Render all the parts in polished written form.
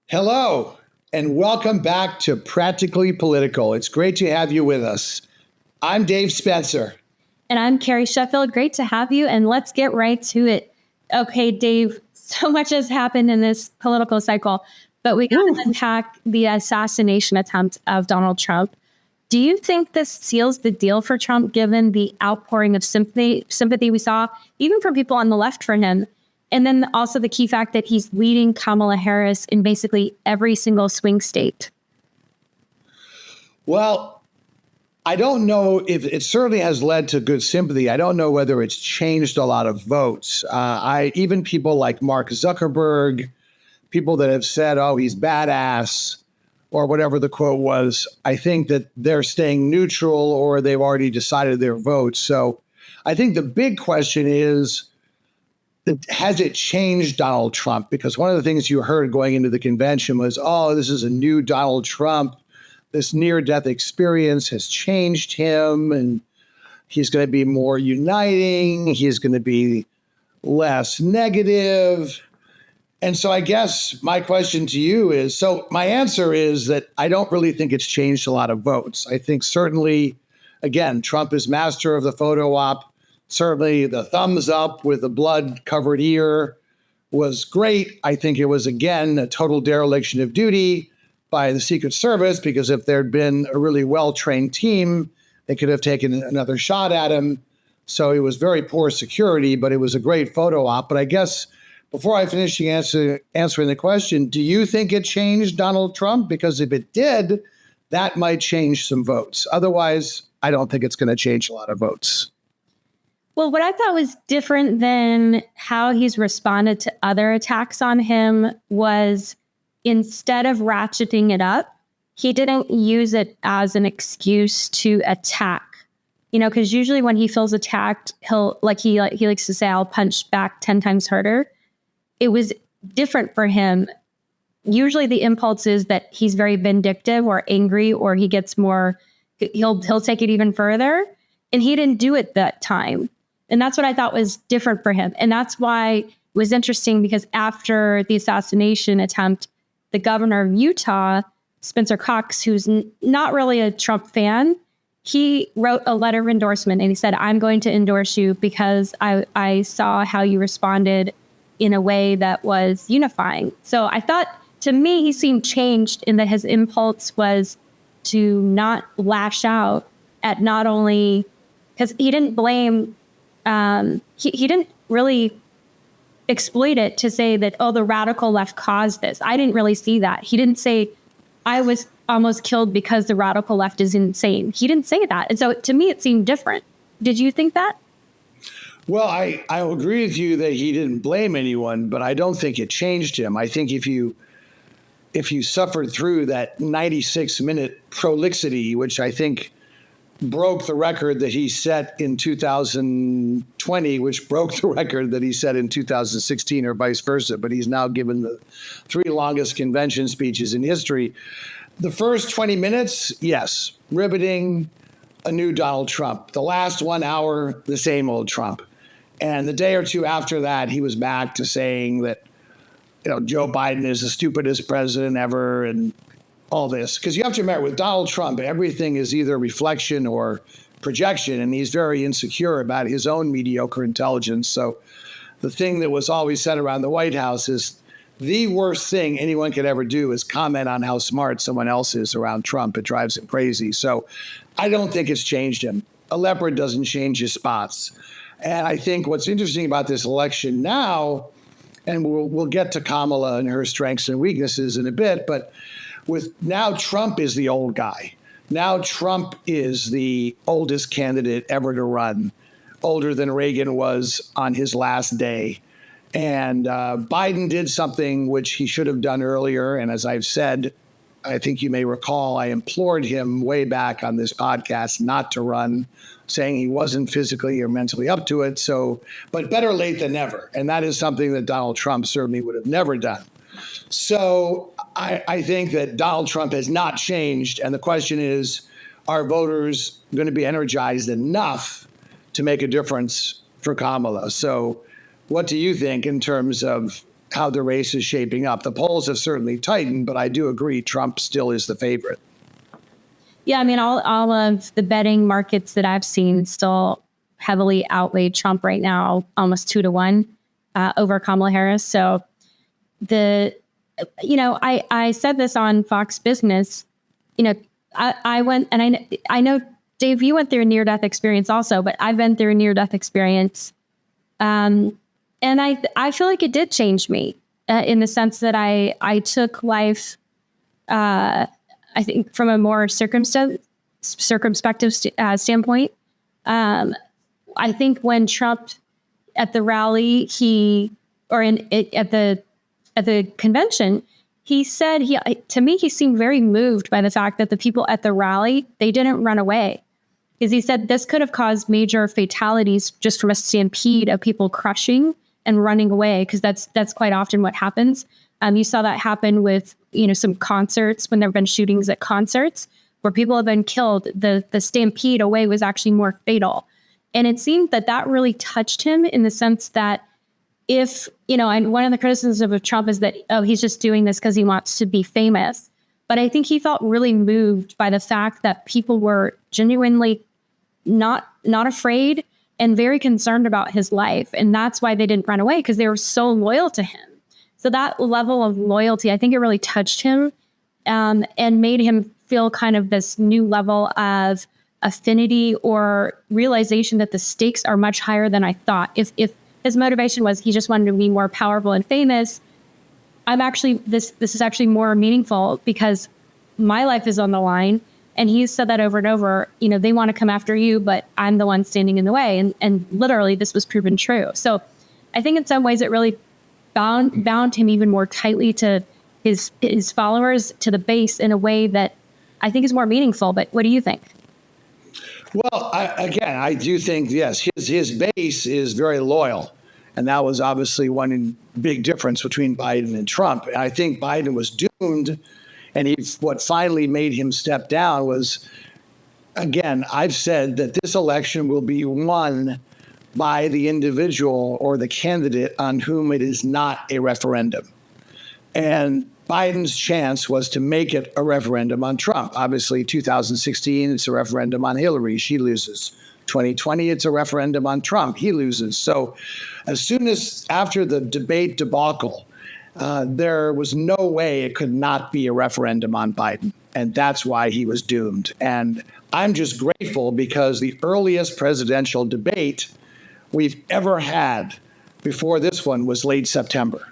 Hello, and welcome back to Practically Political. It's great to have you with us. I'm Dave Spencer. And I'm Carrie Sheffield. Great to have you, and let's get right to it. Okay, Dave, so much has happened in this political cycle, but we got to unpack the assassination attempt of Donald Trump. Do you think this seals the deal for Trump, given the outpouring of sympathy we saw, even from people on the left for him? And then also the key fact that he's leading Kamala Harris in basically every single swing state. Well, I don't know if it certainly has led to good sympathy. I don't know whether it's changed a lot of votes. Even people like Mark Zuckerberg, people that have said, oh, he's badass, or whatever the quote was, I think that they're staying neutral or they've already decided their votes. So I think the big question is, has it changed Donald Trump? Because one of the things you heard going into the convention was, oh, this is a new Donald Trump. This near-death experience has changed him, and he's going to be more uniting. He's going to be less negative. And so I guess my question to you is, so my answer is that I don't really think it's changed a lot of votes. I think certainly, again, Trump is master of the photo op. Certainly the thumbs up with the blood-covered ear was great. I think it was, again, a total dereliction of duty by the Secret Service, because if there'd been a really well-trained team, they could have taken another shot at him. So it was very poor security, but it was a great photo op. But I guess before I finish answering the question, do you think it changed Donald Trump? Because if it did, that might change some votes. Otherwise, I don't think it's going to change a lot of votes. Well, what I thought was different than how he's responded to other attacks on him was, instead of ratcheting it up, he didn't use it as an excuse to attack. You know, because usually when he feels attacked, he likes to say, "I'll punch back 10 times harder." It was different for him. Usually the impulse is that he's very vindictive or angry, or he gets more, he'll take it even further. And he didn't do it that time. And that's what I thought was different for him. And that's why it was interesting, because after the assassination attempt, the governor of Utah, Spencer Cox, who's not really a Trump fan, he wrote a letter of endorsement, and he said, "I'm going to endorse you because I saw how you responded in a way that was unifying." So I thought, to me, he seemed changed in that his impulse was to not lash out at, not only because he didn't blame, he didn't really exploit it to say that, oh, the radical left caused this. I didn't really see that. He didn't say, I was almost killed because the radical left is insane. He didn't say that. And so to me, it seemed different. Did you think that? Well, I agree with you that he didn't blame anyone, but I don't think it changed him. I think if you suffered through that 96-minute prolixity, which I think broke the record that he set in 2020, which broke the record that he set in 2016, or vice versa, but he's now given the 3 longest convention speeches in history. The first 20 minutes, yes, riveting, a new Donald Trump. The last 1 hour, the same old Trump. And the day or two after that, he was back to saying that, Joe Biden is the stupidest president ever, and all this. Because you have to remember, with Donald Trump, everything is either reflection or projection, and he's very insecure about his own mediocre intelligence. So the thing that was always said around the White House is the worst thing anyone could ever do is comment on how smart someone else is around Trump. It drives him crazy. So I don't think it's changed him. A leopard doesn't change his spots. And I think what's interesting about this election now, and we'll get to Kamala and her strengths and weaknesses in a bit, but with now Trump is the old guy. Now Trump is the oldest candidate ever to run, older than Reagan was on his last day. And Biden did something which he should have done earlier. And as I've said, I think you may recall, I implored him way back on this podcast not to run, saying he wasn't physically or mentally up to it. So, but better late than never. And that is something that Donald Trump certainly would have never done. So I think that Donald Trump has not changed. And the question is, are voters going to be energized enough to make a difference for Kamala? So what do you think in terms of how the race is shaping up. The polls have certainly tightened, but I do agree Trump still is the favorite. Yeah, I mean, all of the betting markets that I've seen still heavily outweigh Trump right now, almost 2-1 over Kamala Harris. So I said this on Fox Business. I went, and I know Dave, you went through a near-death experience also, but I've been through a near-death experience, and I feel like it did change me in the sense that I took life. I think from a more circumspective standpoint. I think when Trump at the rally, at the convention, he said to me he seemed very moved by the fact that the people at the rally, they didn't run away, because he said this could have caused major fatalities just from a stampede of people crushing and running away, because that's quite often what happens. You saw that happen with some concerts, when there have been shootings at concerts where people have been killed. The stampede away was actually more fatal. And it seemed that really touched him, in the sense that and one of the criticisms of Trump is that, oh, he's just doing this because he wants to be famous. But I think he felt really moved by the fact that people were genuinely not afraid and very concerned about his life. And that's why they didn't run away, because they were so loyal to him. So that level of loyalty, I think it really touched him and made him feel kind of this new level of affinity or realization that the stakes are much higher than I thought. If his motivation was he just wanted to be more powerful and famous, this is actually more meaningful, because my life is on the line. And he's said that over and over, they want to come after you, but I'm the one standing in the way. And literally this was proven true. So I think in some ways it really bound him even more tightly to his followers, to the base, in a way that I think is more meaningful. But what do you think? Well, I do think, yes, his base is very loyal. And that was obviously one big difference between Biden and Trump. And I think Biden was doomed. And what finally made him step down was, again, I've said that this election will be won by the individual or the candidate on whom it is not a referendum. And Biden's chance was to make it a referendum on Trump. Obviously, 2016, it's a referendum on Hillary. She loses. 2020, it's a referendum on Trump. He loses. So as soon as after the debate debacle, there was no way it could not be a referendum on Biden. And that's why he was doomed. And I'm just grateful, because the earliest presidential debate we've ever had before this one was late September.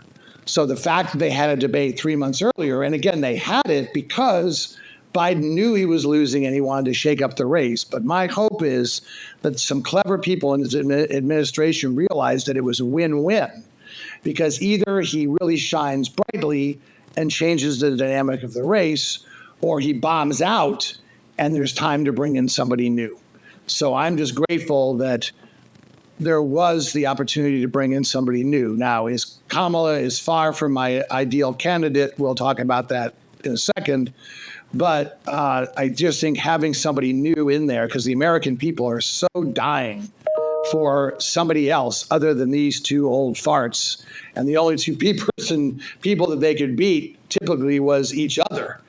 So the fact that they had a debate 3 months earlier, and again, they had it because Biden knew he was losing and he wanted to shake up the race. But my hope is that some clever people in his administration realized that it was a win-win, because either he really shines brightly and changes the dynamic of the race, or he bombs out and there's time to bring in somebody new. So I'm just grateful that there was the opportunity to bring in somebody new. Now, Kamala is far from my ideal candidate. We'll talk about that in a second. But I just think having somebody new in there, because the American people are so dying for somebody else other than these two old farts. And the only two people that they could beat typically was each other.